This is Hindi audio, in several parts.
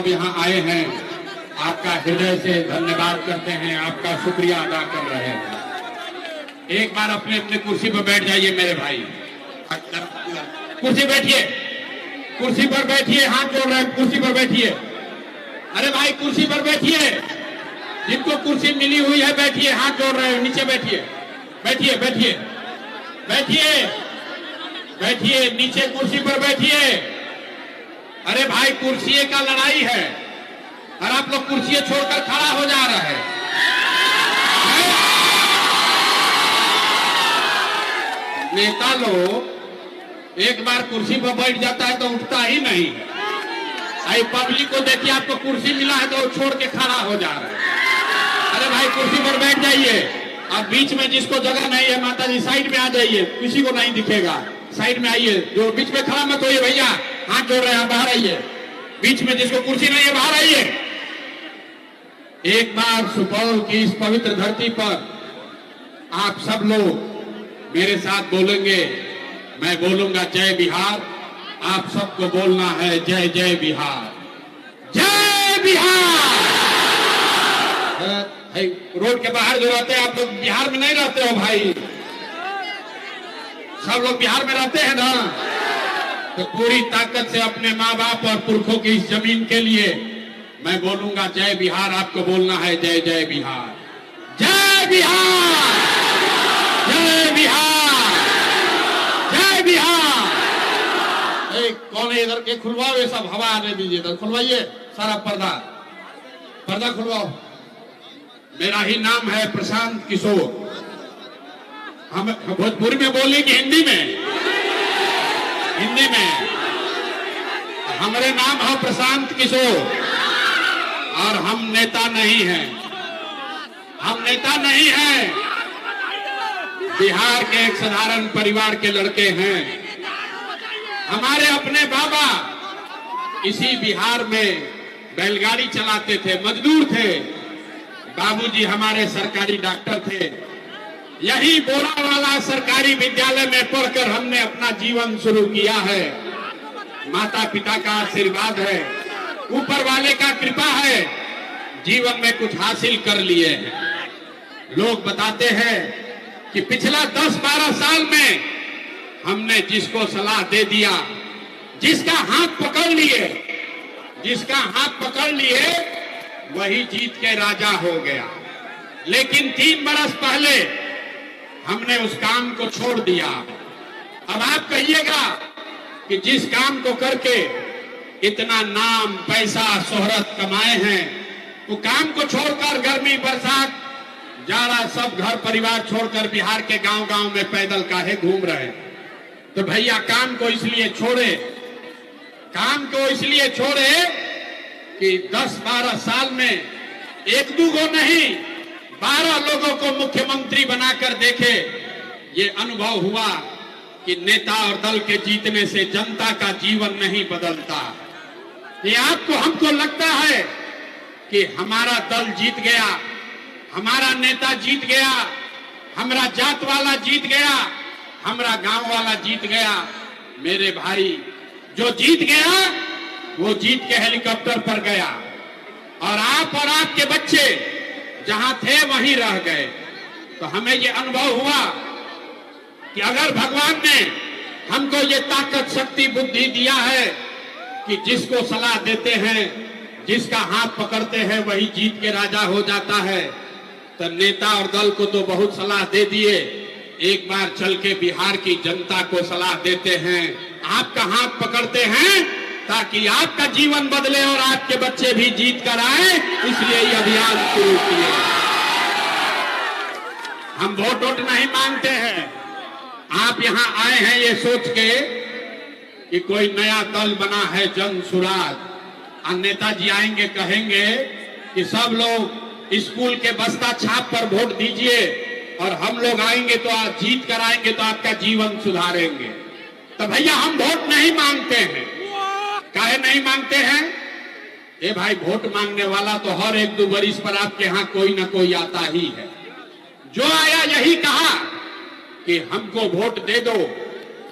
सब यहाँ आए हैं, आपका हृदय से धन्यवाद करते हैं, आपका शुक्रिया अदा कर रहे हैं। एक बार अपने अपने कुर्सी पर बैठ जाइए मेरे भाई, कुर्सी बैठिए, कुर्सी पर बैठिए, हाथ जोड़ रहे हैं, कुर्सी पर बैठिए। अरे भाई कुर्सी पर बैठिए, जिनको कुर्सी मिली हुई है बैठिए, हाथ जोड़ रहे हैं, नीचे बैठिए, बैठिए बैठिए बैठिए बैठिए, नीचे कुर्सी पर बैठिए। अरे भाई कुर्सी का लड़ाई है और आप लोग कुर्सी छोड़कर खड़ा हो जा रहे हैं। नेता लोग एक बार कुर्सी पर बैठ जाता है तो उठता ही नहीं। आई पब्लिक को देखिए, आपको कुर्सी मिला है तो छोड़ के खड़ा हो जा रहा है। अरे भाई कुर्सी पर बैठ जाइए। अब बीच में जिसको जगह नहीं है, माता जी साइड में आ जाइए, किसी को नहीं दिखेगा, साइड में आइए। जो बीच में खड़ा मत होइए भैया, हाथ जोड़ रहे हैं, बाहर आइए। बीच में जिसको कुर्सी नहीं है बाहर आइए। एक बार सुपौल की इस पवित्र धरती पर आप सब लोग मेरे साथ बोलेंगे, मैं बोलूंगा जय बिहार, आप सबको बोलना है जय जय बिहार, जय बिहार। रोड के बाहर जो रहते हैं, आप लोग बिहार में नहीं रहते हो भाई, सब लोग बिहार में रहते हैं ना, तो पूरी ताकत से अपने माँ बाप और पुरखों की इस जमीन के लिए मैं बोलूंगा जय बिहार, आपको बोलना है जय जय बिहार, जय बिहार, जय बिहार, जय बिहार। एक कौन है इधर के, खुलवाओ ये सब, हवा आने दीजिए, इधर खुलवाइए सारा पर्दा, पर्दा खुलवाओ। मेरा ही नाम है प्रशांत किशोर। हम भोजपुरी में बोलेंगे, हिंदी में, हिंदी में हमारे नाम है प्रशांत किशोर और हम नेता नहीं हैं, हम नेता नहीं हैं, बिहार के एक साधारण परिवार के लड़के हैं। हमारे अपने बाबा इसी बिहार में बैलगाड़ी चलाते थे, मजदूर थे। बाबूजी हमारे सरकारी डॉक्टर थे। यही बोरावाला सरकारी विद्यालय में पढ़कर हमने अपना जीवन शुरू किया है। माता पिता का आशीर्वाद है, ऊपर वाले का कृपा है, जीवन में कुछ हासिल कर लिए हैं। लोग बताते हैं कि पिछला 10-12 साल में हमने जिसको सलाह दे दिया, जिसका हाथ पकड़ लिए, जिसका हाथ पकड़ लिए, वही जीत के राजा हो गया। लेकिन 3 बरस पहले हमने उस काम को छोड़ दिया। अब आप कहिएगा कि जिस काम को करके इतना नाम, पैसा, शोहरत कमाए हैं, वो काम को छोड़कर गर्मी, बरसात, जाड़ा सब घर परिवार छोड़कर बिहार के गांव-गांव में पैदल काहे घूम रहे हैं? तो भैया काम को इसलिए छोड़े, काम को इसलिए छोड़े कि 10-12 साल में 1-2 को नहीं, 12 लोगों को मुख्यमंत्री बनाकर देखे। ये अनुभव हुआ कि नेता और दल के जीतने से जनता का जीवन नहीं बदलता। ये आपको हमको लगता है कि हमारा दल जीत गया, हमारा नेता जीत गया, हमारा जात वाला जीत गया, हमारा गांव वाला जीत गया। मेरे भाई, जो जीत गया वो जीत के हेलीकॉप्टर पर गया और आप और आपके बच्चे जहां थे वहीं रह गए। तो हमें ये अनुभव हुआ कि अगर भगवान ने हमको ये ताकत, शक्ति, बुद्धि दिया है कि जिसको सलाह देते हैं, जिसका हाथ पकड़ते हैं, वही जीत के राजा हो जाता है, तो नेता और दल को तो बहुत सलाह दे दिए, एक बार चल के बिहार की जनता को सलाह देते हैं, आपका हाथ पकड़ते हैं ताकि आपका जीवन बदले और आपके बच्चे भी जीत कर आए, इसलिए ये अभियान शुरू किए। हम वोट नहीं मांगते हैं। आप यहाँ आए हैं ये सोच के कि कोई नया दल बना है, जन सुराज, और नेताजी आएंगे कहेंगे कि सब लोग स्कूल के बस्ता छाप पर वोट दीजिए और हम लोग आएंगे तो आप जीत कर आएंगे तो आपका जीवन सुधारेंगे। तो भैया हम वोट नहीं मांगते हैं। काहे नहीं मांगते हैं? ए भाई, वोट मांगने वाला तो हर 1-2 बरिस पर आपके यहाँ कोई ना कोई आता ही है। जो आया यही कहा कि हमको वोट दे दो,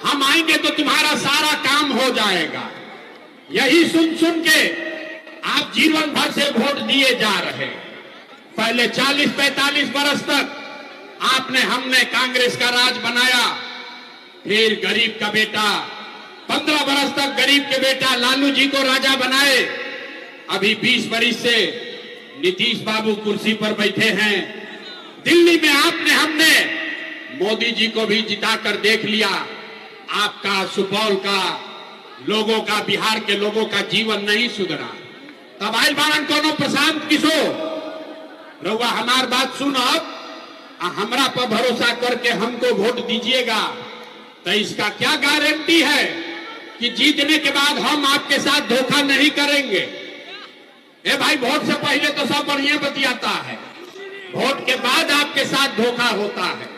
हम आएंगे तो तुम्हारा सारा काम हो जाएगा। यही सुन सुन के आप जीवन भर से वोट दिए जा रहे। पहले 40-45 बरस तक आपने हमने कांग्रेस का राज बनाया, फिर गरीब का बेटा 15 बरस तक गरीब के बेटा लालू जी को राजा बनाए। अभी 20 बरस से नीतीश बाबू कुर्सी पर बैठे हैं। दिल्ली में आपने हमने मोदी जी को भी जिताकर देख लिया। आपका सुपौल का लोगों का, बिहार के लोगों का जीवन नहीं सुधरा। तब आयल बारन कोनो प्रशांत किशोर रउआ हमार बात सुनब, हमरा पर भरोसा करके हमको वोट दीजिएगा, तो इसका क्या गारंटी है कि जीतने के बाद हम आपके साथ धोखा नहीं करेंगे? ए भाई, वोट से पहले तो सब बढ़िया बतियाता है, वोट के बाद आपके साथ धोखा होता है।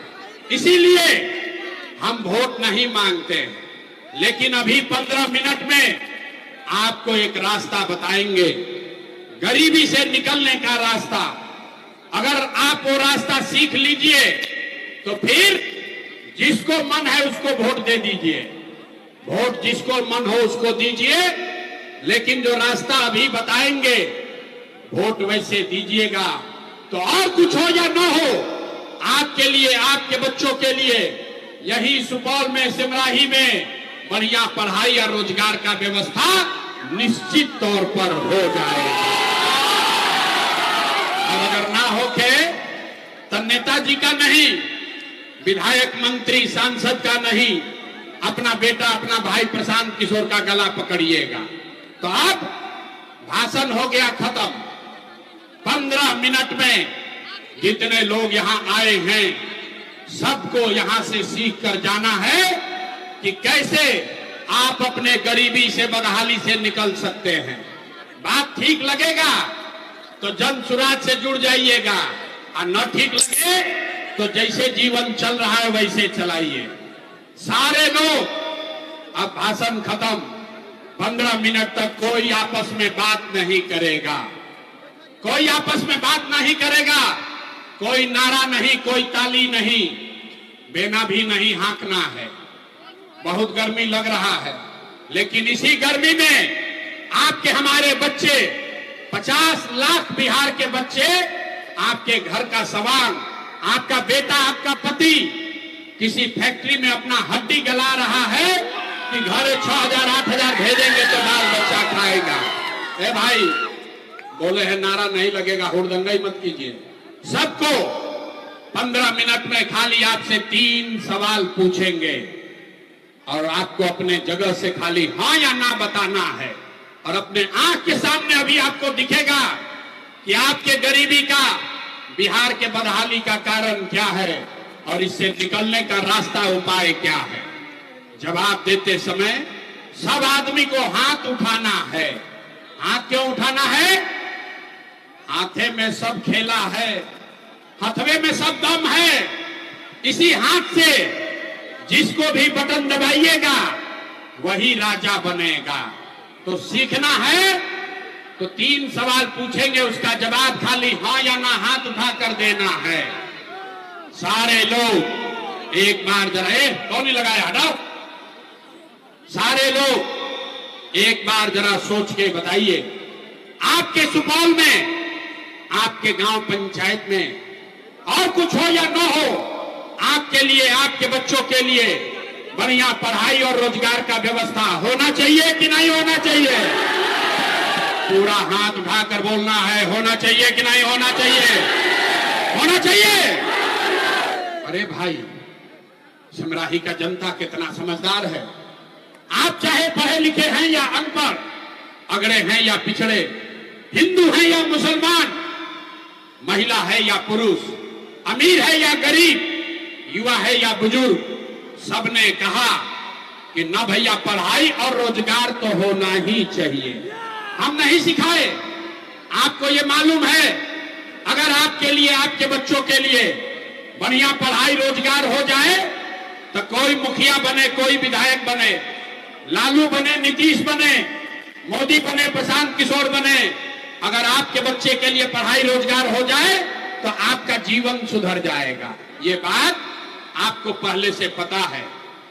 इसीलिए हम वोट नहीं मांगते हैं, लेकिन अभी 15 मिनट में आपको एक रास्ता बताएंगे, गरीबी से निकलने का रास्ता। अगर आप वो रास्ता सीख लीजिए तो फिर जिसको मन है उसको वोट दे दीजिए, वोट जिसको मन हो उसको दीजिए, लेकिन जो रास्ता अभी बताएंगे वोट वैसे दीजिएगा। तो और कुछ हो या ना हो, आपके लिए, आपके बच्चों के लिए यही सुपौल में, सिमराही में बढ़िया पढ़ाई और रोजगार का व्यवस्था निश्चित तौर पर हो जाएगा। और अगर ना होके तो नेताजी का नहीं, विधायक, मंत्री, सांसद का नहीं, अपना बेटा, अपना भाई प्रशांत किशोर का गला पकड़िएगा। तो अब भाषण हो गया खत्म। 15 मिनट में जितने लोग यहां आए हैं सबको यहां से सीख कर जाना है कि कैसे आप अपने गरीबी से, बदहाली से निकल सकते हैं। बात ठीक लगेगा तो जन सुराज से जुड़ जाइएगा, और न ठीक लगे तो जैसे जीवन चल रहा है वैसे चलाइए। सारे लोग, अब भाषण खत्म, 15 मिनट तक कोई आपस में बात नहीं करेगा, कोई आपस में बात नहीं करेगा, कोई नारा नहीं, कोई ताली नहीं, बेना भी नहीं हाँकना है। बहुत गर्मी लग रहा है, लेकिन इसी गर्मी में आपके, हमारे बच्चे, 50 लाख बिहार के बच्चे आपके घर का सामान, आपका बेटा, आपका पति किसी फैक्ट्री में अपना हड्डी गला रहा है कि घर 6,000 8,000 भेजेंगे तो बाल बच्चा खाएगा। ए भाई, बोले हैं नारा नहीं लगेगा, हुड़दंगा मत कीजिए। सबको 15 मिनट में खाली आपसे 3 सवाल पूछेंगे और आपको अपने जगह से खाली हाँ या ना बताना है। और अपने आंख के सामने अभी आपको दिखेगा कि आपके गरीबी का, बिहार के बदहाली का कारण क्या है और इससे निकलने का रास्ता, उपाय क्या है। जवाब देते समय सब आदमी को हाथ उठाना है। हाथ क्यों उठाना है? हाथे में सब खेला है, हथवे में सब दम है। इसी हाथ से जिसको भी बटन दबाइएगा वही राजा बनेगा। तो सीखना है तो 3 सवाल पूछेंगे, उसका जवाब खाली हाँ या ना हाथ उठाकर देना है। सारे लोग एक बार जरा, कौन नहीं लगाया, हटाओ। सारे लोग एक बार जरा सोच के बताइए, आपके सुपौल में, आपके गांव पंचायत में और कुछ हो या ना हो, आपके लिए, आपके बच्चों के लिए बढ़िया पढ़ाई और रोजगार का व्यवस्था होना चाहिए कि नहीं होना चाहिए? पूरा हाथ उठाकर बोलना है, होना चाहिए कि नहीं होना चाहिए? होना चाहिए। अरे भाई, सिमराही का जनता कितना समझदार है। आप चाहे पढ़े लिखे हैं या अनपढ़, अगड़े हैं या पिछड़े, हिंदू हैं या मुसलमान, महिला है या पुरुष, अमीर है या गरीब, युवा है या बुजुर्ग, सबने कहा कि ना भैया, पढ़ाई और रोजगार तो होना ही चाहिए। हम नहीं सिखाए, आपको ये मालूम है, अगर आपके लिए, आपके बच्चों के लिए बढ़िया पढ़ाई रोजगार हो जाए तो कोई मुखिया बने, कोई विधायक बने, लालू बने, नीतीश बने, मोदी बने, प्रशांत किशोर बने, अगर आपके बच्चे के लिए पढ़ाई रोजगार हो जाए तो आपका जीवन सुधर जाएगा। ये बात आपको पहले से पता है।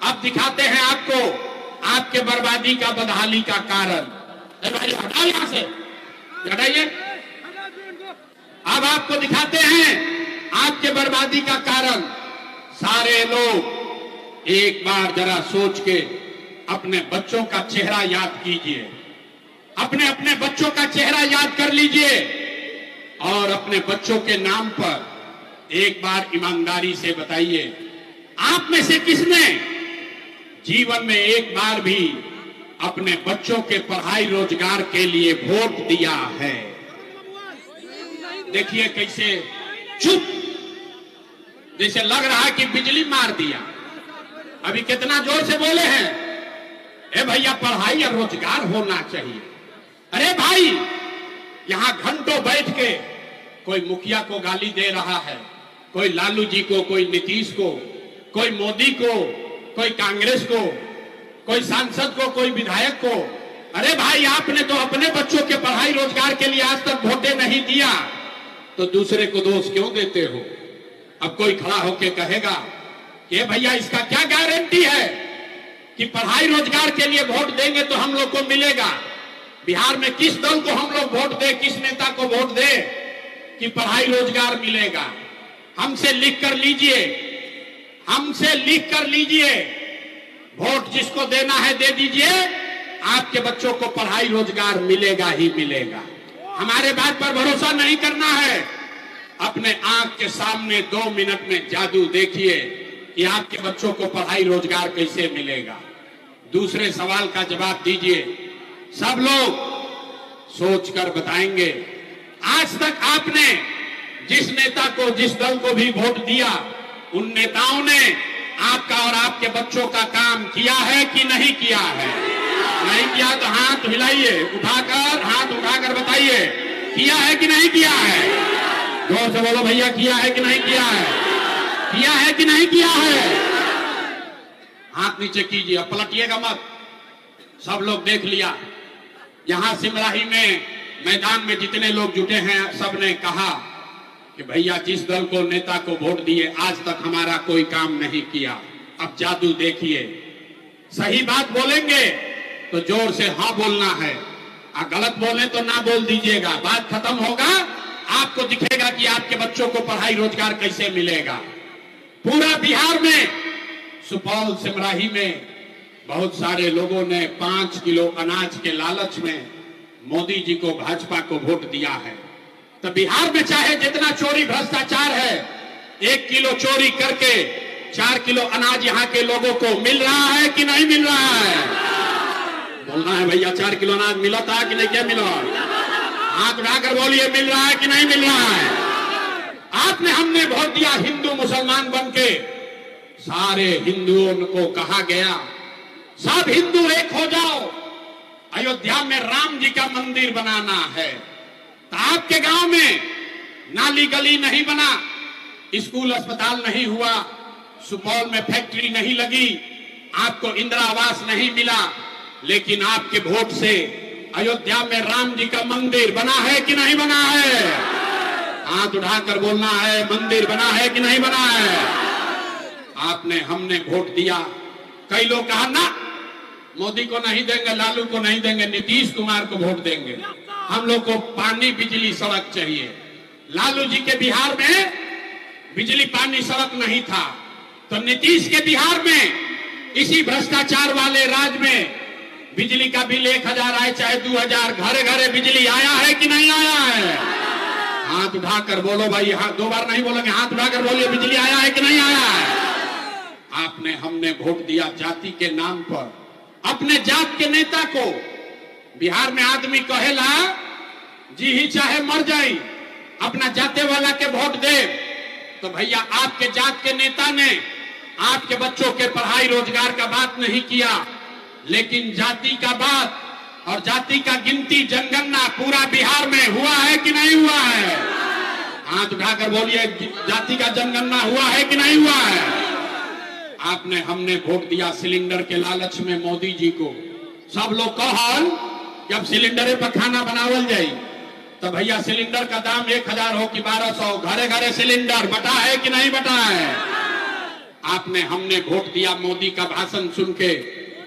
अब दिखाते हैं आपको आपके बर्बादी का, बदहाली का कारण। भाई हटाओ यहां से, हटाइए। अब आपको दिखाते हैं आपके बर्बादी का कारण। सारे लोग एक बार जरा सोच के अपने बच्चों का चेहरा याद कीजिए, अपने अपने बच्चों का चेहरा याद कर लीजिए और अपने बच्चों के नाम पर एक बार ईमानदारी से बताइए, आप में से किसने जीवन में एक बार भी अपने बच्चों के पढ़ाई रोजगार के लिए वोट दिया है? देखिए कैसे चुप, जैसे लग रहा है कि बिजली मार दिया। अभी कितना जोर से बोले हैं, ए भैया पढ़ाई और रोजगार होना चाहिए। अरे भाई, यहां घंटों बैठ के कोई मुखिया को गाली दे रहा है, कोई लालू जी को, कोई नीतीश को, कोई मोदी को, कोई कांग्रेस को, कोई सांसद को, कोई विधायक को। अरे भाई, आपने तो अपने बच्चों के पढ़ाई रोजगार के लिए आज तक वोटें नहीं दिया, तो दूसरे को दोष क्यों देते हो? अब कोई खड़ा होके कहेगा कि भैया इसका क्या गारंटी है कि पढ़ाई रोजगार के लिए वोट देंगे तो हम लोग को मिलेगा? बिहार में किस दल को हम लोग वोट दे, किस नेता को वोट दे कि पढ़ाई रोजगार मिलेगा? हमसे लिख कर लीजिए, हमसे लिख कर लीजिए, वोट जिसको देना है दे दीजिए, आपके बच्चों को पढ़ाई रोजगार मिलेगा ही मिलेगा। हमारे बात पर भरोसा नहीं करना है, अपने आंख के सामने 2 मिनट में जादू देखिए कि आपके बच्चों को पढ़ाई रोजगार कैसे मिलेगा। दूसरे सवाल का जवाब दीजिए, सब लोग सोचकर बताएंगे। आज तक आपने जिस नेता को, जिस दल को भी वोट दिया, उन नेताओं ने आपका और आपके बच्चों का काम किया है कि नहीं किया है? नहीं किया तो हाथ हिलाइए, उठाकर हाथ उठाकर बताइए, किया है कि नहीं किया है? जोर से बोलो भैया, किया है कि नहीं किया है? किया है कि नहीं किया है? हाथ नीचे कीजिए, अब पलटिएगा मत। सब लोग देख लिया, यहां सिमराही में मैदान में जितने लोग जुटे हैं, सबने कहा कि भैया जिस दल को, नेता को वोट दिए, आज तक हमारा कोई काम नहीं किया। अब जादू देखिए, सही बात बोलेंगे तो जोर से हाँ बोलना है, और गलत बोले तो ना बोल दीजिएगा। बात खत्म होगा, आपको दिखेगा कि आपके बच्चों को पढ़ाई रोजगार कैसे मिलेगा। पूरा बिहार में, सुपौल सिमराही में बहुत सारे लोगों ने 5 किलो अनाज के लालच में मोदी जी को, भाजपा को वोट दिया है। तो बिहार में चाहे जितना चोरी भ्रष्टाचार है, 1 किलो चोरी करके 4 किलो अनाज यहाँ के लोगों को मिल रहा है कि नहीं मिल रहा है? बोलना है भैया, 4 किलो अनाज मिला था कि नहीं? क्या मिला? हाथ उठाकर बोलिए, मिल रहा है कि नहीं मिल रहा है? आपने, हमने वोट दिया हिंदू मुसलमान बन के, सारे हिंदुओं को कहा गया सब हिंदू एक हो जाओ, अयोध्या में राम जी का मंदिर बनाना है। तो आपके गांव में नाली गली नहीं बना, स्कूल अस्पताल नहीं हुआ, सुपौल में फैक्ट्री नहीं लगी, आपको इंदिरा आवास नहीं मिला, लेकिन आपके वोट से अयोध्या में राम जी का मंदिर बना है कि नहीं बना है? हाथ उठाकर बोलना है, मंदिर बना है कि नहीं बना है? आपने, हमने वोट दिया। कई लोग कहा ना, मोदी को नहीं देंगे, लालू को नहीं देंगे, नीतीश कुमार को वोट देंगे। हम लोग को पानी, बिजली, सड़क चाहिए। लालू जी के बिहार में बिजली, पानी, सड़क नहीं था, तो नीतीश के बिहार में इसी भ्रष्टाचार वाले राज में बिजली का बिल 1000 आए चाहे 2000, घरे घरे बिजली आया है कि नहीं आया है? हाथ उठाकर बोलो भाई, हाथ 2 बार नहीं बोलेंगे, हाथ उठाकर बोलिए, बिजली आया है कि नहीं आया है? आपने, हमने वोट दिया जाति के नाम पर, अपने जात के नेता को। बिहार में आदमी कहेला जी ही चाहे मर जाए, अपना जाते वाला के वोट दे। तो भैया आपके जात के नेता ने आपके बच्चों के पढ़ाई रोजगार का बात नहीं किया, लेकिन जाति का बात और जाति का गिनती, जनगणना पूरा बिहार में हुआ है कि नहीं हुआ है? हाथ उठाकर बोलिए, जाति का जनगणना हुआ है कि नहीं हुआ है? आपने, हमने वोट दिया सिलेंडर के लालच में मोदी जी को। सब लोग कहल कि अब सिलेंडर पर खाना बनावल जाए, तो भैया सिलेंडर का दाम 1000 हो कि 1200, घरे घरे सिलेंडर बटा है कि नहीं बटा है? आपने, हमने वोट दिया मोदी का भाषण सुन के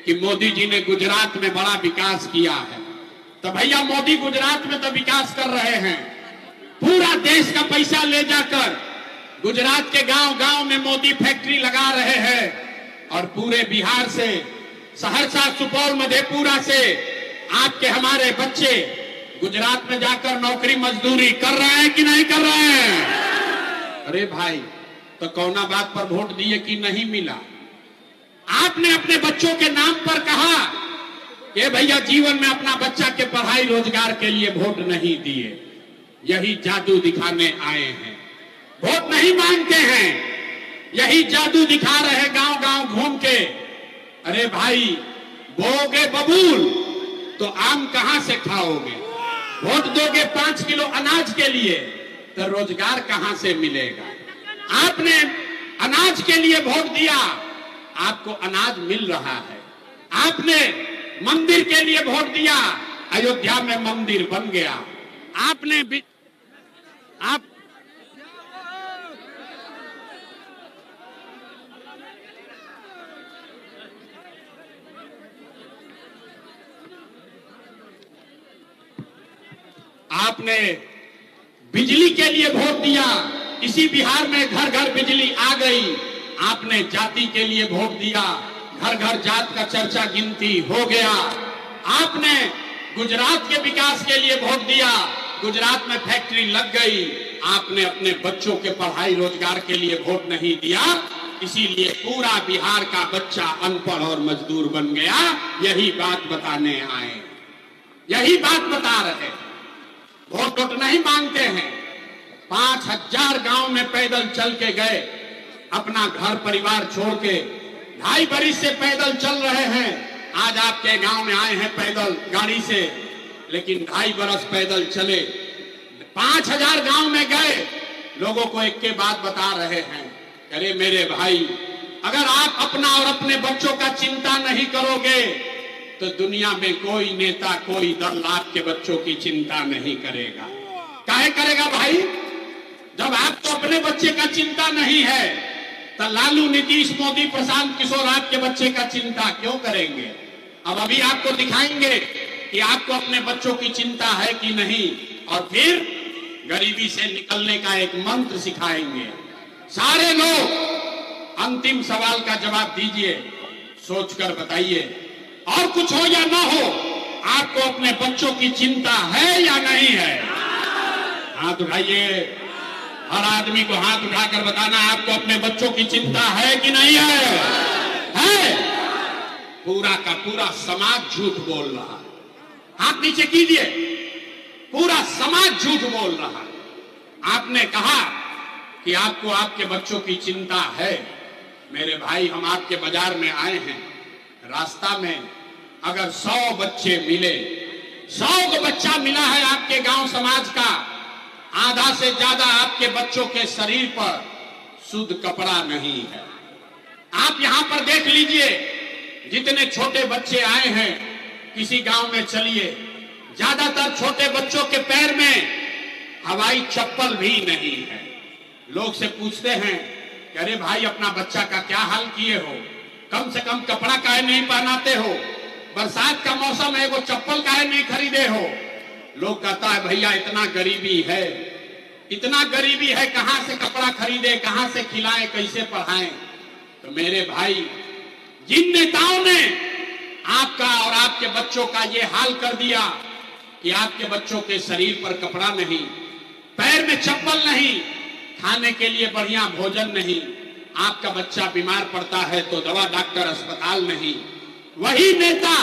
कि मोदी जी ने गुजरात में बड़ा विकास किया है। तो भैया मोदी गुजरात में तो विकास कर रहे हैं, पूरा देश का पैसा ले जाकर गुजरात के गांव-गांव में मोदी फैक्ट्री लगा रहे हैं और पूरे बिहार से, सहरसा, सुपौल, मधेपुरा से आपके हमारे बच्चे गुजरात में जाकर नौकरी मजदूरी कर रहे हैं कि नहीं कर रहे हैं? अरे भाई, तो कौना बात पर वोट दिए कि नहीं मिला? आपने अपने बच्चों के नाम पर कहा कि भैया जीवन में अपना बच्चा के पढ़ाई रोजगार के लिए वोट नहीं दिए, यही जादू दिखाने आए हैं। वोट नहीं मांगते हैं, यही जादू दिखा रहे गांव-गांव घूम के। अरे भाई, बोओगे बबूल तो आम कहां से खाओगे? वोट दोगे 5 किलो अनाज के लिए तो रोजगार कहां से मिलेगा? आपने अनाज के लिए वोट दिया, आपको अनाज मिल रहा है। आपने मंदिर के लिए वोट दिया, अयोध्या में मंदिर बन गया। आपने बिजली के लिए वोट दिया, इसी बिहार में घर घर बिजली आ गई। आपने जाति के लिए वोट दिया, घर घर जात का चर्चा गिनती हो गया। आपने गुजरात के विकास के लिए वोट दिया, गुजरात में फैक्ट्री लग गई। आपने अपने बच्चों के पढ़ाई रोजगार के लिए वोट नहीं दिया, इसीलिए पूरा बिहार का बच्चा अनपढ़ और मजदूर बन गया। यही बात बताने आए, यही बात बता रहे। वोट नहीं मांगते हैं। 5000 गांव में पैदल चल के गए, अपना घर परिवार छोड़ के 2.5 बरिस से पैदल चल रहे हैं। आज आपके गांव में आए हैं पैदल गाड़ी से, लेकिन 2.5 बरस पैदल चले, 5000 गांव में गए, लोगों को एक के बात बता रहे हैं। अरे मेरे भाई, अगर आप अपना और अपने बच्चों का चिंता नहीं करोगे तो दुनिया में कोई नेता, कोई दल आपके बच्चों की चिंता नहीं करेगा। काहे करेगा भाई? जब आपको अपने बच्चे का चिंता नहीं है तो लालू, नीतीश, मोदी, प्रशांत किशोर आपके बच्चे का चिंता क्यों करेंगे? अब अभी आपको दिखाएंगे कि आपको अपने बच्चों की चिंता है कि नहीं, और फिर गरीबी से निकलने का एक मंत्र सिखाएंगे। सारे लोग अंतिम सवाल का जवाब दीजिए, सोचकर बताइए, और कुछ हो या ना हो, आपको अपने बच्चों की चिंता है या नहीं है? हाथ उठाइए, हर आदमी को हाथ उठाकर बताना, आपको अपने बच्चों की चिंता है कि नहीं है? है? पूरा का पूरा समाज झूठ बोल रहा है। हाथ नीचे कीजिए, पूरा समाज झूठ बोल रहा है। आपने कहा कि आपको आपके बच्चों की चिंता है। मेरे भाई, हम आपके बाजार में आए हैं, रास्ता में अगर 100 बच्चे मिले, 100 को बच्चा मिला है आपके गांव समाज का, आधा से ज्यादा आपके बच्चों के शरीर पर शुद्ध कपड़ा नहीं है। आप यहां पर देख लीजिए, जितने छोटे बच्चे आए हैं, किसी गांव में चलिए, ज्यादातर छोटे बच्चों के पैर में हवाई चप्पल भी नहीं है। लोग से पूछते हैं कि अरे भाई, अपना बच्चा का क्या हाल किए हो? कम से कम कपड़ा काहे नहीं पहनाते हो? बरसात का मौसम है, वो चप्पल काहे नहीं खरीदे हो? लोग कहता है भैया, इतना गरीबी है, इतना गरीबी है, कहां से कपड़ा खरीदे, कहां से खिलाएं, कैसे पढ़ाएं? तो मेरे भाई, जिन नेताओं ने आपका और आपके बच्चों का ये हाल कर दिया कि आपके बच्चों के शरीर पर कपड़ा नहीं, पैर में चप्पल नहीं, खाने के लिए बढ़िया भोजन नहीं, आपका बच्चा बीमार पड़ता है तो दवा, डॉक्टर, अस्पताल नहीं, वही नेता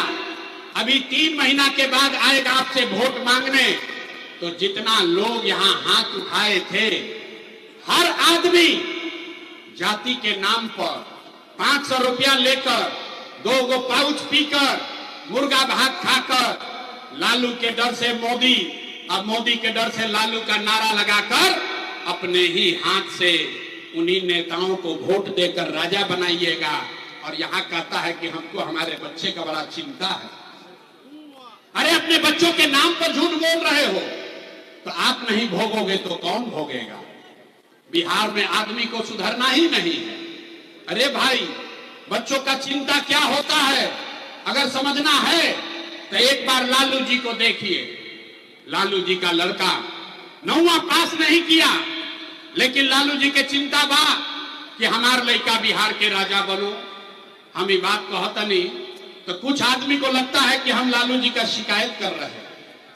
अभी 3 महीना के बाद आएगा आपसे वोट मांगने। तो जितना लोग यहाँ हाथ उठाए थे, हर आदमी जाति के नाम पर 500 रुपया लेकर, 2 पाउच पीकर, मुर्गा भात खाकर, लालू के डर से मोदी और मोदी के डर से लालू का नारा लगाकर अपने ही हाथ से उन्हीं नेताओं को वोट देकर राजा बनाइएगा। और यहाँ कहता है कि हमको हमारे बच्चे का बड़ा चिंता है। अरे अपने बच्चों के नाम पर झूठ बोल रहे हो तो आप नहीं भोगोगे तो कौन भोगेगा? बिहार में आदमी को सुधरना ही नहीं है। अरे भाई, बच्चों का चिंता क्या होता है अगर समझना है तो एक बार लालू जी को देखिए, लालू जी का लड़का 9वां पास नहीं किया, लेकिन लालू जी के चिंता बा कि हमार लड़का बिहार के राजा बनो। हम ये बात कहता नहीं तो कुछ आदमी को लगता है कि हम लालू जी का शिकायत कर रहे हैं।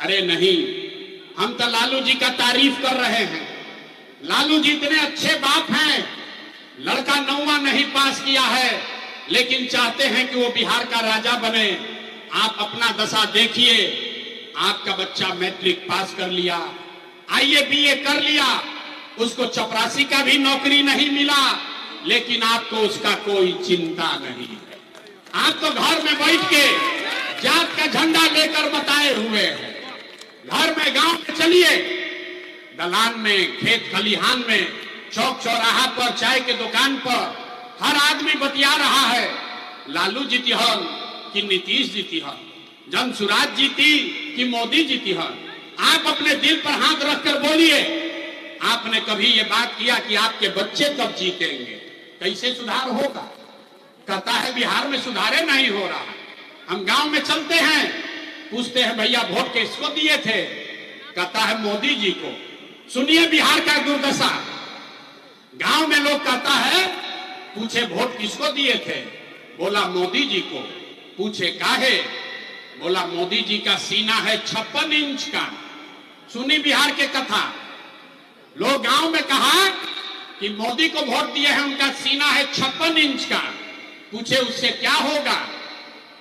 अरे नहीं, हम तो लालू जी का तारीफ कर रहे हैं। लालू जी इतने अच्छे बाप हैं, लड़का 9वां नहीं पास किया है लेकिन चाहते हैं कि वो बिहार का राजा बने। आप अपना दशा देखिए, आपका बच्चा मैट्रिक पास कर लिया, आईए बीए कर लिया, उसको चपरासी का भी नौकरी नहीं मिला, लेकिन आपको उसका कोई चिंता नहीं है। आप तो घर में बैठ के जात का झंडा लेकर बताए हुए हैं। घर में, गांव में चलिए, दलान में, खेत खलिहान में, चौक चौराहा पर, चाय के दुकान पर हर आदमी बतिया रहा है लालू जीती हन कि नीतीश जीती हन, जनसुराज जीती कि मोदी जीती हन। आप अपने दिल पर हाथ रखकर बोलिए, आपने कभी ये बात किया कि आपके बच्चे कब जीतेंगे, कैसे सुधार होगा? कहता है बिहार में सुधारे नहीं हो रहा। हम गांव में चलते हैं, पूछते हैं भैया वोट किसको दिए थे? कहता है मोदी जी को। सुनिए बिहार का दुर्दशा। गांव में लोग कहता है, पूछे वोट किसको दिए थे? बोला मोदी जी को। पूछे काहे? बोला मोदी जी का सीना है 56 इंच का। सुनी बिहार के कथा। लोग गांव में कहा कि मोदी को वोट दिए हैं, उनका सीना है 56 इंच का। पूछे उससे क्या होगा?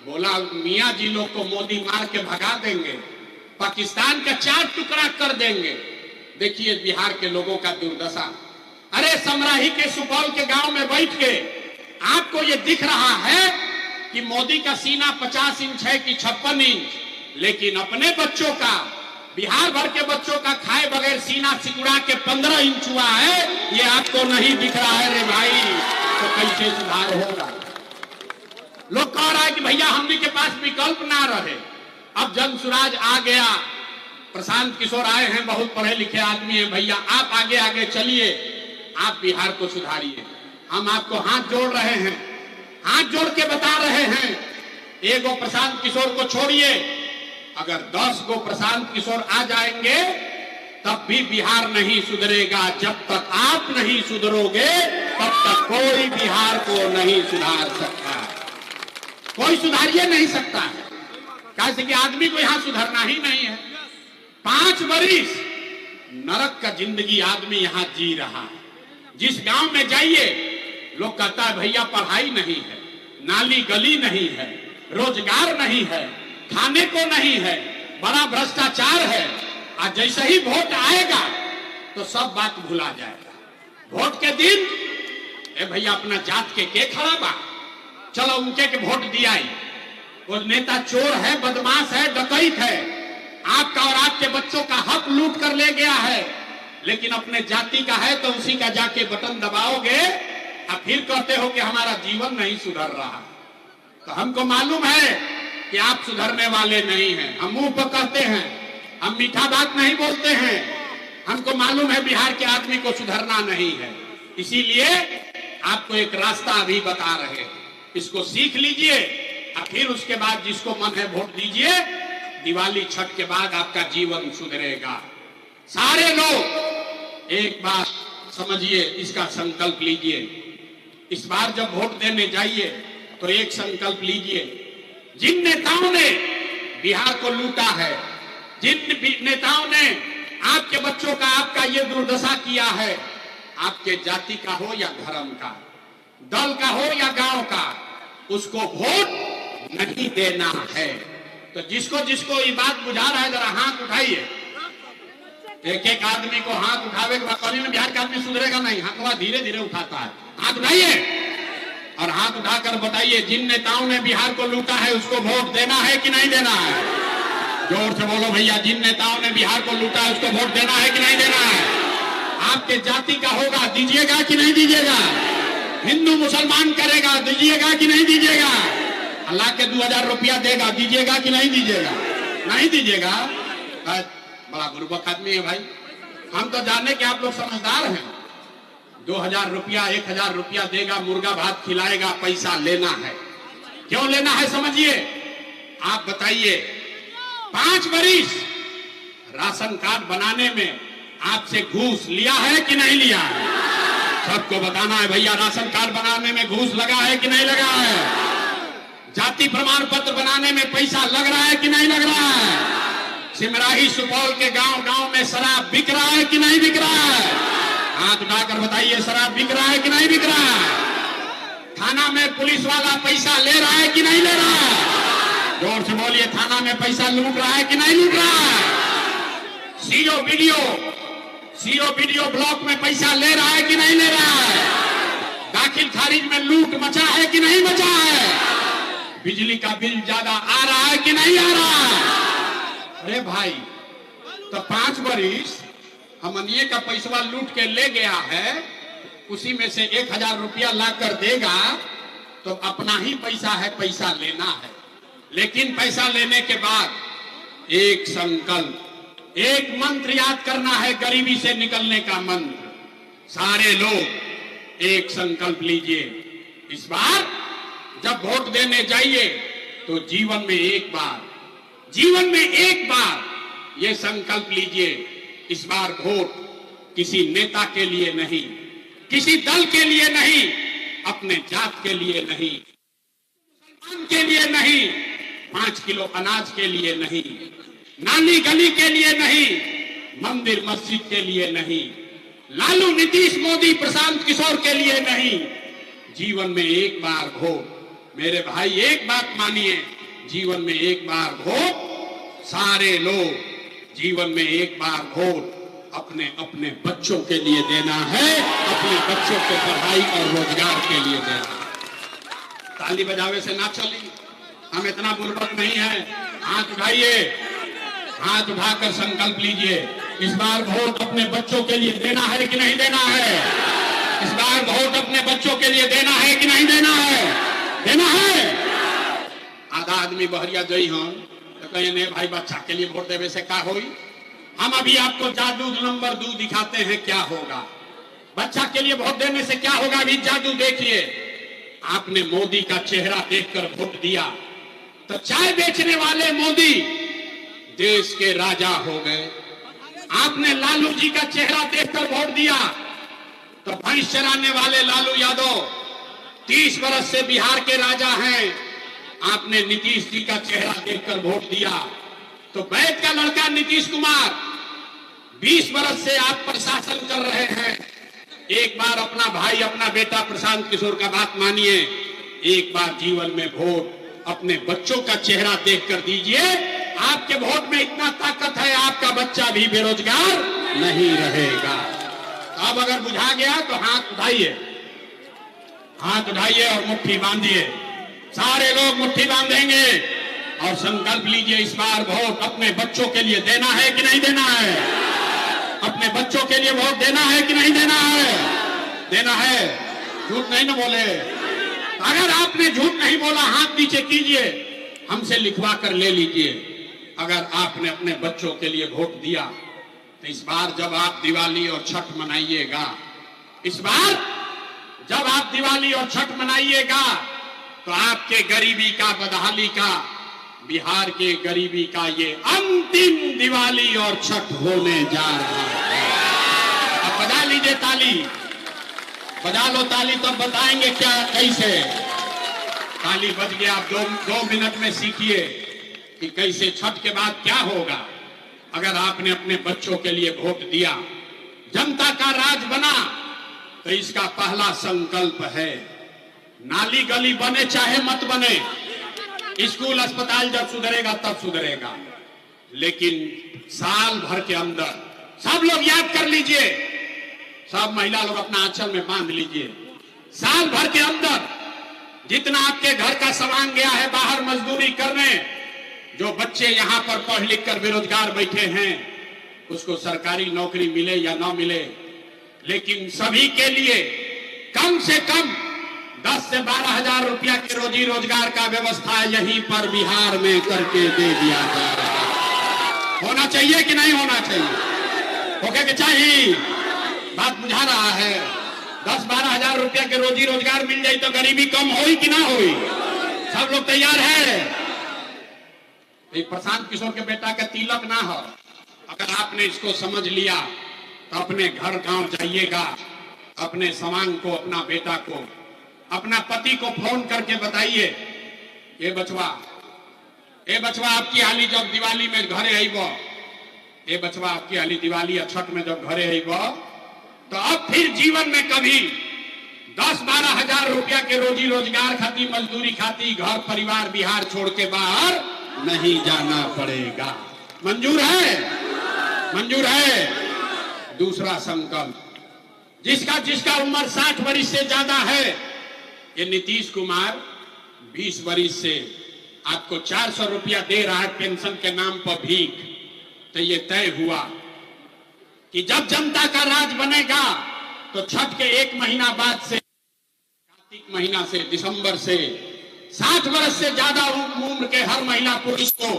बोला मियां जी लोग को मोदी मार के भगा देंगे, पाकिस्तान का 4 टुकड़ा कर देंगे। देखिए बिहार के लोगों का दुर्दशा। अरे समराही के, सुपौल के गांव में बैठ के आपको ये दिख रहा है कि मोदी का सीना 50 इंच है कि 56 इंच, लेकिन अपने बच्चों का, बिहार भर के बच्चों का खाए बगैर सीना सिकुड़ा के 15 इंच हुआ है, ये आपको नहीं दिख रहा है रे भाई। तो कैसे सुधार होगा? लोग कह रहा है कि भैया हमने के पास विकल्प ना रहे। अब जनसुराज आ गया, प्रशांत किशोर आए हैं, बहुत पढ़े लिखे आदमी हैं। भैया आप आगे आगे चलिए, आप बिहार को सुधारिए। हम आपको हाथ जोड़ रहे हैं, हाथ जोड़ के बता रहे हैं। एगो प्रशांत किशोर को छोड़िए, अगर 10 गो प्रशांत किशोर आ जाएंगे तब भी बिहार नहीं सुधरेगा। जब तक आप नहीं सुधरोगे तब तक कोई बिहार को नहीं सुधार सकता, कोई सुधारिए नहीं सकता है। कैसे कि आदमी को यहां सुधरना ही नहीं है। 5 बरिस नरक का जिंदगी आदमी यहां जी रहा है। जिस गांव में जाइए लोग कहता है भैया पढ़ाई नहीं है, नाली गली नहीं है, रोजगार नहीं है, खाने को नहीं है, बड़ा भ्रष्टाचार है। आज जैसे ही वोट आएगा तो सब बात भुला जाएगा। वोट के दिन ए भैया अपना जात के खड़ा बा, चलो उनके के वोट दिया। वो नेता चोर है, बदमाश है, डकैत है, आपका और आपके बच्चों का हक लूट कर ले गया है, लेकिन अपने जाति का है तो उसी का जाके बटन दबाओगे और फिर कहते हो कि हमारा जीवन नहीं सुधर रहा। तो हमको मालूम है कि आप सुधरने वाले नहीं हैं। हम मुंह पर कहते हैं, हम मीठा बात नहीं बोलते हैं। हमको मालूम है बिहार के आदमी को सुधरना नहीं है, इसीलिए आपको एक रास्ता अभी बता रहे हैं, इसको सीख लीजिए और फिर उसके बाद जिसको मन है वोट दीजिए। दिवाली छठ के बाद आपका जीवन सुधरेगा। सारे लोग एक बात समझिए, इसका संकल्प लीजिए। इस बार जब वोट देने जाइए तो एक संकल्प लीजिए, जिन नेताओं ने बिहार को लूटा है, जिन नेताओं ने आपके बच्चों का, आपका ये दुर्दशा किया है, आपके जाति का हो या धर्म का, दल का हो या गांव का, उसको वोट नहीं देना है। तो जिसको जिसको ये बात बुझा रहा है जरा हाथ उठाइए। एक एक आदमी को हाथ उठावे के बाद कॉलोनी में बिहार का आदमी सुधरेगा नहीं, हाथवा धीरे धीरे उठाता है। हाथ उठाइए और हाथ उठाकर बताइए, जिन नेताओं ने बिहार को लूटा है उसको वोट देना है कि नहीं देना है? जोर से बोलो भैया, जिन नेताओं ने बिहार को लूटा है उसको वोट देना है कि नहीं देना है? आपके जाति का होगा, दीजिएगा कि नहीं दीजिएगा? हिंदू मुसलमान करेगा, दीजिएगा कि नहीं दीजिएगा? अल्लाह के 2000 रुपया देगा, दीजिएगा कि नहीं दीजिएगा? नहीं दीजिएगा? बड़ा बुर्बक आदमी है भाई। हम तो जाने कि आप लोग समझदार हैं। 2000 रुपया, 1000 रुपया देगा, मुर्गा भात खिलाएगा, पैसा लेना है। क्यों लेना है समझिए। आप बताइए, 5 वरिष्ठ राशन कार्ड बनाने में आपसे घूस लिया है कि नहीं लिया है? सबको बताना है भैया, राशन कार्ड बनाने में घूस लगा है कि नहीं लगा है? जाति प्रमाण पत्र बनाने में पैसा लग रहा है कि नहीं लग रहा है? सिमराही सुपौल के गांव गांव में शराब बिक रहा है कि नहीं बिक रहा है? हाथ उठाकर बताइए, शराब बिक रहा है कि नहीं बिक रहा है? थाना में पुलिस वाला पैसा ले रहा है कि नहीं ले रहा है? जोर से बोलिए, थाना में पैसा लूट रहा है कि नहीं लूट रहा है? सीओ वीडियो ब्लॉक में पैसा ले रहा है कि नहीं ले रहा है? दाखिल खारिज में लूट मचा है कि नहीं मचा है? बिजली का बिल ज्यादा आ रहा है कि नहीं आ रहा है? अरे भाई, तो 5 वरिष्ठ हमनिए का पैसा लूट के ले गया है, उसी में से 1000 रुपया ला कर देगा तो अपना ही पैसा है, पैसा लेना है। लेकिन पैसा लेने के बाद एक संकल्प, एक मंत्र याद करना है, गरीबी से निकलने का मंत्र। सारे लोग एक संकल्प लीजिए, इस बार जब वोट देने जाइए तो जीवन में एक बार ये संकल्प लीजिए, इस बार वोट किसी नेता के लिए नहीं, किसी दल के लिए नहीं, अपने जात के लिए नहीं, मुसलमान के लिए नहीं, 5 किलो अनाज के लिए नहीं, नाली गली के लिए नहीं, मंदिर मस्जिद के लिए नहीं, लालू नीतीश मोदी प्रशांत किशोर के लिए नहीं, जीवन में एक बार वोट। मेरे भाई, एक बात मानिए, जीवन में एक बार वोट, सारे लोग जीवन में एक बार वोट अपने अपने बच्चों के लिए देना है, अपने बच्चों के पढ़ाई और रोजगार के लिए देना है। ताली बजावे से ना चली, हम इतना बुर्बक नहीं है। हाथ उठाइए, हाथ उठाकर संकल्प लीजिए, इस बार वोट अपने बच्चों के लिए देना है कि नहीं देना है? इस बार वोट अपने बच्चों के लिए देना है कि नहीं देना है? देना है। आधा आदमी बहरिया जई हम तो कहे नहीं भाई, बच्चा के लिए वोट देवे से क्या होई? हम अभी आपको जादू नंबर 2 दिखाते हैं क्या होगा। बच्चा के लिए वोट देने से क्या होगा, अभी जादू देखिए। आपने मोदी का चेहरा देखकर वोट दिया तो चाय बेचने वाले मोदी देश के राजा हो गए। आपने लालू जी का चेहरा देखकर वोट दिया तो भैंस चराने वाले लालू यादव 30 वर्ष से बिहार के राजा हैं। आपने नीतीश जी का चेहरा देखकर वोट दिया तो वैद का लड़का नीतीश कुमार 20 वर्ष से आप पर शासन कर रहे हैं। एक बार अपना भाई, अपना बेटा प्रशांत किशोर का बात मानिए, एक बार जीवन में वोट अपने बच्चों का चेहरा देखकर दीजिए। आपके वोट में इतना ताकत है, आपका बच्चा भी बेरोजगार नहीं रहेगा। अब अगर बुझा गया तो हाथ उठाइए, हाथ उठाइए और मुट्ठी बांधिए। सारे लोग मुट्ठी बांधेंगे और संकल्प लीजिए, इस बार वोट अपने बच्चों के लिए देना है कि नहीं देना है? अपने बच्चों के लिए वोट देना है कि नहीं देना है? देना है। झूठ नहीं ना बोले। अगर आपने झूठ नहीं बोला, हाथ नीचे कीजिए, हमसे लिखवा कर ले लीजिए। अगर आपने अपने बच्चों के लिए वोट दिया तो इस बार जब आप दिवाली और छठ मनाइएगा, इस बार जब आप दिवाली और छठ मनाइएगा तो आपके गरीबी का, बदहाली का, बिहार के गरीबी का ये अंतिम दिवाली और छठ होने जा रहा है। अब बजा लीजिए ताली, बजा लो ताली, तो बताएंगे क्या कैसे। ताली बज गया, आप 2 मिनट में सीखिए कि कैसे छठ के बाद क्या होगा। अगर आपने अपने बच्चों के लिए वोट दिया, जनता का राज बना, तो इसका पहला संकल्प है, नाली गली बने चाहे मत बने, स्कूल अस्पताल जब सुधरेगा तब सुधरेगा, लेकिन साल भर के अंदर, सब लोग याद कर लीजिए, सब महिला लोग अपना आंचल में बांध लीजिए, साल भर के अंदर जितना आपके घर का सामान गया है बाहर मजदूरी करने, जो बच्चे यहाँ पर पढ़ लिख कर बेरोजगार बैठे हैं, उसको सरकारी नौकरी मिले या ना मिले, लेकिन सभी के लिए कम से कम 10 से 12 हजार रुपया के रोजी रोजगार का व्यवस्था यहीं पर बिहार में करके दे दिया जा रहा है। होना चाहिए कि नहीं होना चाहिए? होके के चाहिए। बात बुझा रहा है। 10-12 हजार रुपया के रोजी रोजगार मिल जाए तो गरीबी कम होई कि ना होई? सब लोग तैयार है? ये प्रशांत किशोर के बेटा का तिलक ना हो। अगर आपने इसको समझ लिया तो अपने घर गांव जाइएगा, अपने सवांग को, अपना बेटा को, अपना पति को फोन करके बताइए, ये बचवा आपकी हाली जब दिवाली में घरे आईब, ये बचवा आपकी हाली दिवाली या छठ में जब घरे आईब, तो अब फिर जीवन में कभी 10-12 हजार रुपया के रोजी रोजगार खाती, मजदूरी खाती घर परिवार बिहार छोड़ के बाहर नहीं जाना पड़ेगा। मंजूर है? मंजूर है। दूसरा संकल्प, जिसका उम्र 60 वर्ष से ज्यादा है, ये नीतीश कुमार 20 वर्ष से आपको 400 रुपया दे रहा है पेंशन के नाम पर भीख। तो ये तय हुआ कि जब जनता का राज बनेगा तो छठ के 1 महीना बाद से, कार्तिक महीना से, दिसंबर से 60 वर्ष से ज्यादा उम्र के हर महिला पुरुष को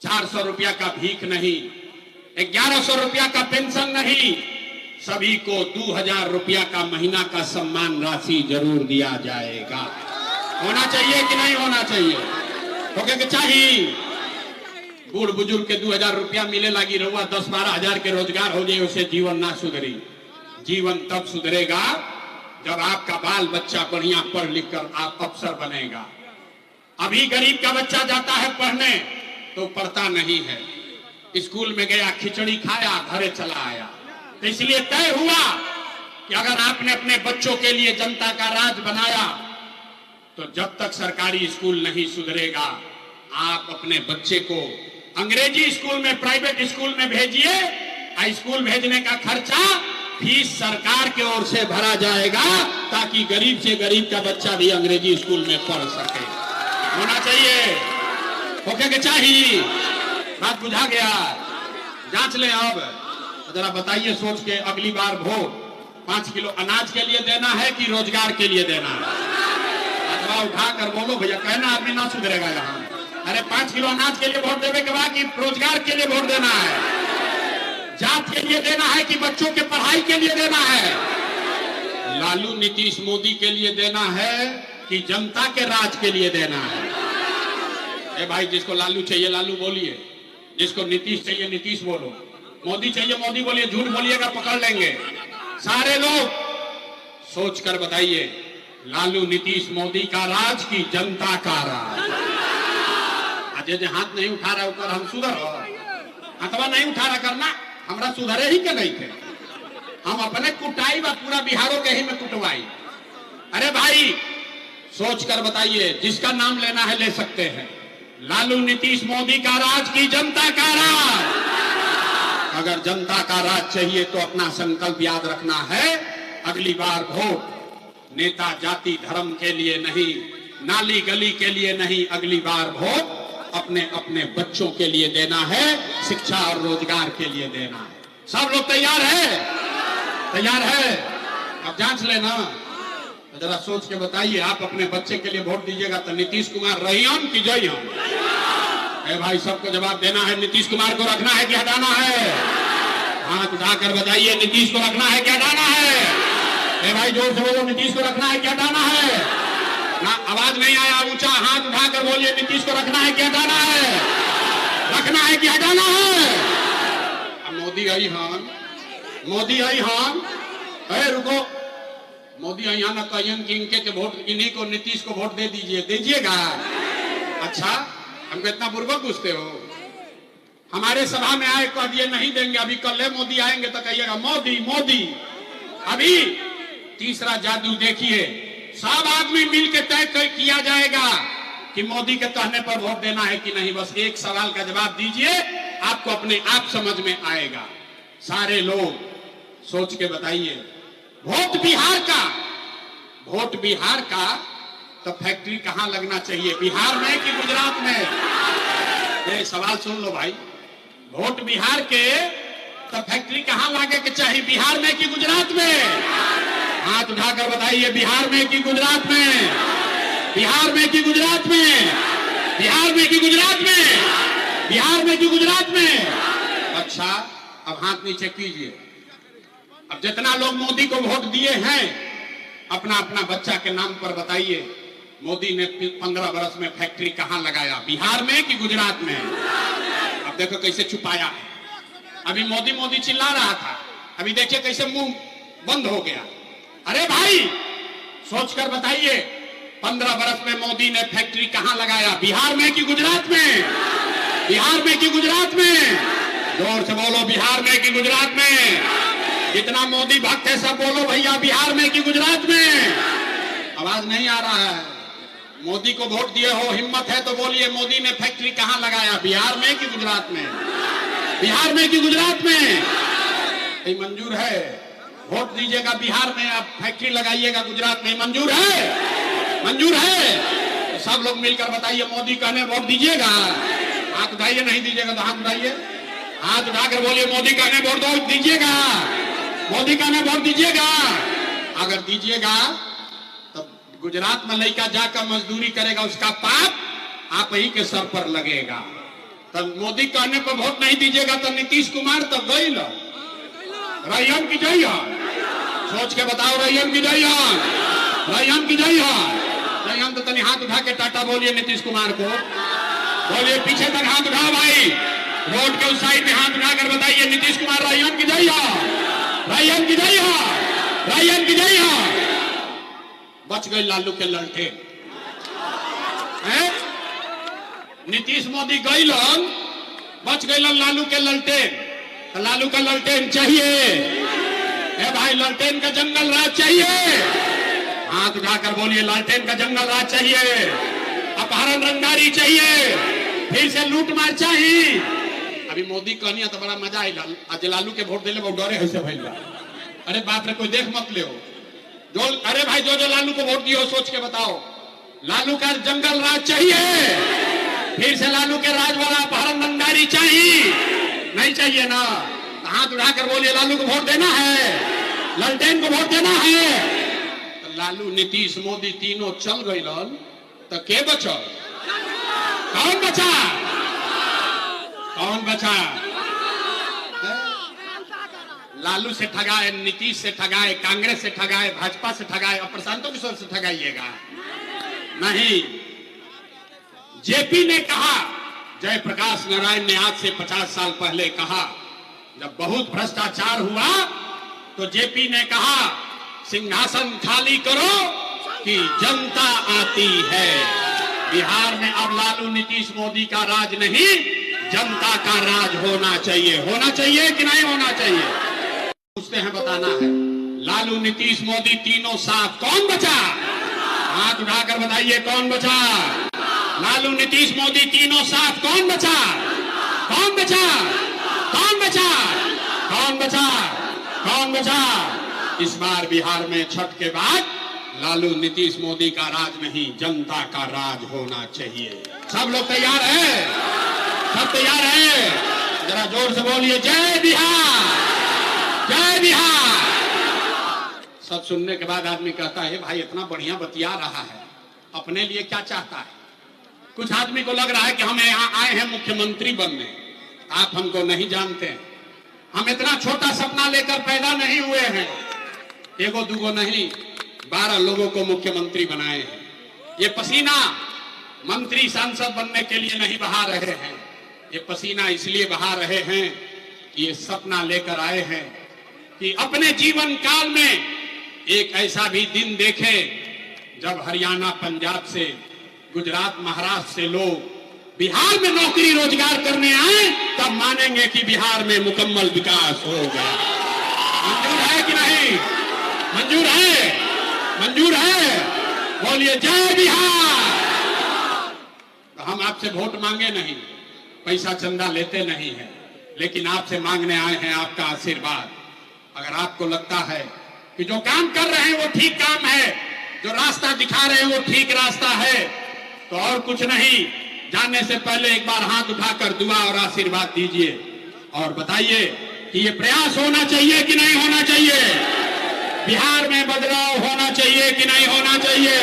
400 रुपया का भीख नहीं, 1100 रुपया का पेंशन नहीं, सभी को 2000 रुपया का महीना का सम्मान राशि जरूर दिया जाएगा। होना चाहिए कि नहीं होना चाहिए? होके चाहिए। बूढ़ बुजुर्ग के 2000 रुपया मिले लगी रहुआ 10-12 हजार के रोजगार हो जाए, उसे जीवन ना सुधरी। जीवन तब सुधरेगा जब आपका बाल बच्चा बढ़िया पढ़ लिख कर आप अफसर बनेगा। अभी गरीब का बच्चा जाता है पढ़ने तो पढ़ता नहीं है, स्कूल में गया खिचड़ी खाया घरे चला आया। तो इसलिए तय हुआ कि अगर आपने अपने बच्चों के लिए जनता का राज बनाया तो जब तक सरकारी स्कूल नहीं सुधरेगा, आप अपने बच्चे को अंग्रेजी स्कूल में, प्राइवेट स्कूल में भेजिए। स्कूल भेजने का खर्चा फीस सरकार की ओर से भरा जाएगा ताकि गरीब से गरीब का बच्चा भी अंग्रेजी स्कूल में पढ़ सके। होना चाहिए, होके के चाहिए। बात बुझा गया? जांच ले। अब जरा बताइए सोच के, अगली बार वोट 5 किलो अनाज के लिए देना है कि रोजगार के लिए देना है? अथवा उठा कर बोलो भैया, कहना आदमी ना सुधरेगा यहाँ। अरे 5 किलो अनाज के लिए वोट देने के बाद कि रोजगार के लिए वोट देना है? जात के लिए देना है कि बच्चों के पढ़ाई के लिए देना है? लालू नीतीश मोदी के लिए देना है कि जनता के राज के लिए देना है? ए भाई, जिसको लालू चाहिए लालू बोलिए, जिसको नीतीश चाहिए नीतीश बोलो, मोदी चाहिए मोदी बोलिए। झूठ बोलिएगा पकड़ लेंगे। सारे लोग सोच कर बताइए, लालू नीतीश मोदी का राज की जनता का राज? आज जो हाथ नहीं उठा रहा ऊपर हम सुधर, अथवा नहीं उठा रहा करना हमरा सुधरे ही के नहीं थे। हम अपने कुटाई व पूरा बिहारों के ही में कुटवाई। अरे भाई सोच कर बताइए, जिसका नाम लेना है ले सकते हैं। लालू नीतीश मोदी का राज की जनता का राज? अगर जनता का राज चाहिए तो अपना संकल्प याद रखना है, अगली बार वोट नेता जाति धर्म के लिए नहीं, नाली गली के लिए नहीं, अगली बार वोट अपने अपने बच्चों के लिए देना है, शिक्षा और रोजगार के लिए देना है। सब लोग तैयार है? तैयार है? अब जांच लेना। जरा सोच के बताइए, आप अपने बच्चे के लिए वोट दीजिएगा तो नीतीश कुमार रहियन कि जइयन? ए भाई, सबको जवाब देना है। नीतीश कुमार को रखना है कि हटाना है? हाथ उठाकर बताइए, नीतीश को रखना है कि हटाना है? ए भाई जोर से बोलो, नीतीश को रखना है कि हटाना है? ना, आवाज नहीं आया, ऊंचा हाथ उठाकर बोलिए, नीतीश को रखना है कि हटाना है? रखना है कि हटाना है? अब मोदी आई हन, मोदी आई हन। अरे रुको, मोदी आई हन कहियन कि इनके के वोट, इन्हीं को नीतीश को वोट दे दीजिए, दीजिएगा? अच्छा, हमको इतना बुर्बक पूछते हो? हमारे सभा में आए कह दिए नहीं देंगे, अभी कल मोदी आएंगे तो कहिएगा मोदी मोदी। अभी तीसरा जादू देखिए, सब आदमी मिलकर तय किया जाएगा कि मोदी के कहने पर वोट देना है कि नहीं। बस एक सवाल का जवाब दीजिए, आपको अपने आप समझ में आएगा। सारे लोग सोच के बताइए, वोट बिहार का, वोट बिहार का तो फैक्ट्री कहां लगना चाहिए, बिहार में कि गुजरात में? ये सवाल सुन लो भाई, वोट बिहार के तो फैक्ट्री कहां लागे के चाहिए, बिहार में कि गुजरात में? हाथ उठाकर बताइए, बिहार में कि गुजरात में? बिहार में कि गुजरात में? बिहार में कि गुजरात में? बिहार में कि गुजरात में? अच्छा, अब हाथ नीचे कीजिए। अब जितना लोग मोदी को वोट दिए हैं, अपना अपना बच्चा के नाम पर बताइए, मोदी ने 15 बरस में फैक्ट्री कहां लगाया, बिहार में कि गुजरात में? अब देखो कैसे छुपाया है। अभी मोदी मोदी चिल्ला रहा था, अभी देखिए कैसे मुंह बंद हो गया। अरे भाई सोचकर बताइए, 15 बरस में मोदी ने फैक्ट्री कहां लगाया, बिहार में कि गुजरात में? बिहार में कि गुजरात में? जोर से बोलो, बिहार में कि गुजरात में? जितना मोदी भक्त है सब बोलो भैया, बिहार में कि गुजरात में? आवाज नहीं आ रहा है। मोदी को वोट दिए हो, हिम्मत है तो बोलिए, मोदी ने फैक्ट्री कहां लगाया, बिहार में कि गुजरात में? बिहार में कि गुजरात में? मंजूर है? वोट दीजिएगा बिहार में, आप फैक्ट्री लगाइएगा गुजरात में, मंजूर है? मंजूर है? तो सब लोग मिलकर बताइए, मोदी कहने वोट दीजिएगा? हाथ उठाइए, नहीं दीजिएगा तो हाथ उठाइए, हाथ उठाकर बोलिए, मोदी कहने वोट दीजिएगा, मोदी कहने वोट दीजिएगा। अगर दीजिएगा तो गुजरात में लड़का जाकर मजदूरी करेगा, उसका पाप आप ही के सर पर लगेगा। तब मोदी कहने पर वोट नहीं दीजिएगा तो नीतीश कुमार तो गई लो, रैयन की जय हो, सोच के बताओ, रैयन की जय हो, रैयन की जय हो। रैयन तो तनी हाथ उठा के टाटा बोलिए नीतीश कुमार को, बोलिए, पीछे तक हाथ उठाओ भाई, रोड के उस साइड में हाथ उठाकर बताइए, नीतीश कुमार रैयन की जय हो, रैयन की जय हो, रैयन की जय हो। बच गए लालू के ललटे, नीतीश मोदी गई लन, बच गई लालू के ललटेन। तो लालू का ललटेन चाहिए, ए भाई, ललटेन का जंगल राज चाहिए? हाथ उठाकर बोलिए, लालटेन का जंगल राज चाहिए, अपहरण रंगदारी चाहिए, फिर से लूट मार चाहिए। अभी मोदी कहनी तो बड़ा मजा आई, आज लालू के वोट दिले बहुत डरे ऐसे भाई। अरे बाप रे, कोई देख मत ले जो, अरे भाई जो लालू को वोट दियो सोच के बताओ, लालू का जंगल राज चाहिए, फिर से लालू के राज वाला अपहरण रंगदारी चाहिए? नहीं चाहिए ना? हाथ उठाकर बोलिए, लालू को वोट देना है, ललटेन को वोट देना है। तो लालू, नीतीश, मोदी तीनों चल गई तो के बचल? कौन बचा? कौन बचा? लालू से ठगाए, नीतीश से ठगाए, कांग्रेस से ठगाए, भाजपा से ठगाए, और प्रशांत किशोर से ठगाइएगा नहीं। जेपी ने कहा, जयप्रकाश नारायण ने आज से 50 साल पहले कहा, जब बहुत भ्रष्टाचार हुआ तो जेपी ने कहा, सिंहासन खाली करो कि जनता आती है। बिहार में अब लालू, नीतीश, मोदी का राज नहीं, जनता का राज होना चाहिए। होना चाहिए कि नहीं होना चाहिए? पूछते हैं, बताना है। लालू, नीतीश, मोदी तीनों साथ, कौन बचा? हाथ उठाकर बताइए, कौन बचा? लालू, नीतीश, मोदी तीनों साथ, कौन बचा? कौन बचा? कौन बचा? कौन बचा? कौन बचा? इस बार बिहार में छठ के बाद लालू, नीतीश, मोदी का राज नहीं, जनता का राज होना चाहिए। सब लोग तैयार है? सब तैयार है? जरा जोर से बोलिए, जय बिहार, जय बिहार। सब सुनने के बाद आदमी कहता है, भाई इतना बढ़िया बतिया रहा है, अपने लिए क्या चाहता है? कुछ आदमी को लग रहा है कि हम यहाँ आए हैं मुख्यमंत्री बनने। आप हमको नहीं जानते, हम इतना छोटा सपना लेकर पैदा नहीं हुए हैं। एगो दूगो नहीं, 12 लोगों को मुख्यमंत्री बनाए हैं। ये पसीना मंत्री सांसद बनने के लिए नहीं बहा रहे हैं, ये पसीना इसलिए बहा रहे हैं, ये सपना लेकर आए हैं कि अपने जीवन काल में एक ऐसा भी दिन देखें जब हरियाणा, पंजाब से, गुजरात, महाराष्ट्र से लोग बिहार में नौकरी रोजगार करने आए, तब मानेंगे कि बिहार में मुकम्मल विकास हो गया। मंजूर है कि नहीं? मंजूर है? मंजूर है? बोलिए, जय बिहार। तो हम आपसे वोट मांगे नहीं, पैसा चंदा लेते नहीं है, लेकिन आपसे मांगने आए हैं आपका आशीर्वाद। अगर आपको लगता है कि जो काम कर रहे हैं वो ठीक काम है, जो रास्ता दिखा रहे हैं वो ठीक रास्ता है, तो और कुछ नहीं, जाने से पहले एक बार हाथ उठाकर दुआ और आशीर्वाद दीजिए और बताइए कि ये प्रयास होना चाहिए कि नहीं होना चाहिए? बिहार में बदलाव होना चाहिए कि नहीं होना चाहिए?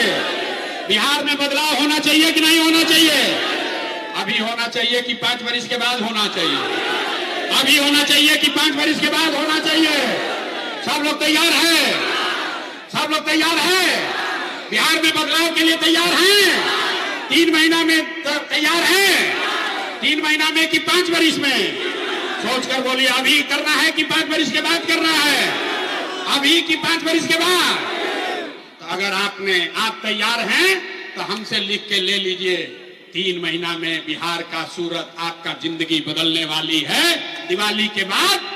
बिहार में बदलाव होना चाहिए कि नहीं होना चाहिए? अभी होना चाहिए कि 5 वर्ष के बाद होना चाहिए? अभी होना चाहिए कि 5 वर्ष के बाद होना चाहिए? सब लोग तैयार है? सब लोग तैयार है? बिहार में बदलाव के लिए तैयार हैं? 3 महीना में तैयार हैं? 3 महीना में कि 5 वर्ष में? सोचकर बोलिए, अभी करना है कि 5 वर्ष के बाद करना है? अभी कि 5 वर्ष के बाद? तो अगर आप तैयार हैं तो हमसे लिख के ले लीजिए। 3 महीना में बिहार का सूरत आपका जिंदगी बदलने वाली है। दिवाली के बाद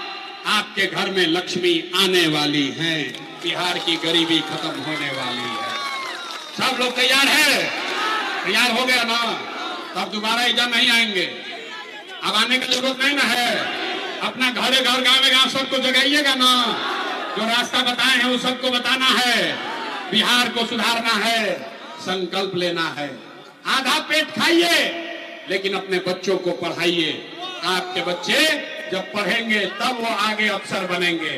आपके घर में लक्ष्मी आने वाली है। बिहार की गरीबी खत्म होने वाली है। सब लोग तैयार है? तैयार हो गया ना? तब दोबारा इधर नहीं आएंगे। अब आने की जरूरत नहीं ना है। अपना घरे घर, गाँव में गाँव सबको जगाइएगा ना। जो रास्ता बताए हैं वो सबको बताना है। बिहार को सुधारना है, संकल्प लेना है। आधा पेट खाइए लेकिन अपने बच्चों को पढ़ाइए। आपके बच्चे जब पढ़ेंगे तब वो आगे अफसर बनेंगे।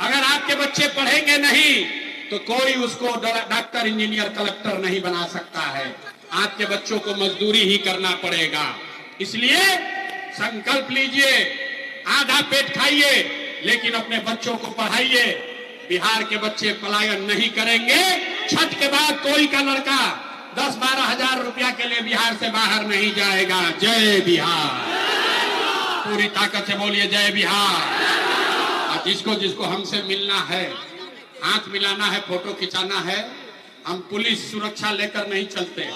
अगर आपके बच्चे पढ़ेंगे नहीं तो कोई उसको डॉक्टर, इंजीनियर, कलेक्टर नहीं बना सकता है। आपके बच्चों को मजदूरी ही करना पड़ेगा। इसलिए संकल्प लीजिए, आधा पेट खाइए लेकिन अपने बच्चों को पढ़ाइए। बिहार के बच्चे पलायन नहीं करेंगे। छठ के बाद कोई का लड़का 10-12 हजार रुपया के लिए बिहार से बाहर नहीं जाएगा। जय बिहार। पूरी ताकत से बोलिए जय बिहार। और जिसको जिसको हमसे मिलना है, हाथ मिलाना है, फोटो खिंचाना है, हम पुलिस सुरक्षा लेकर नहीं चलते।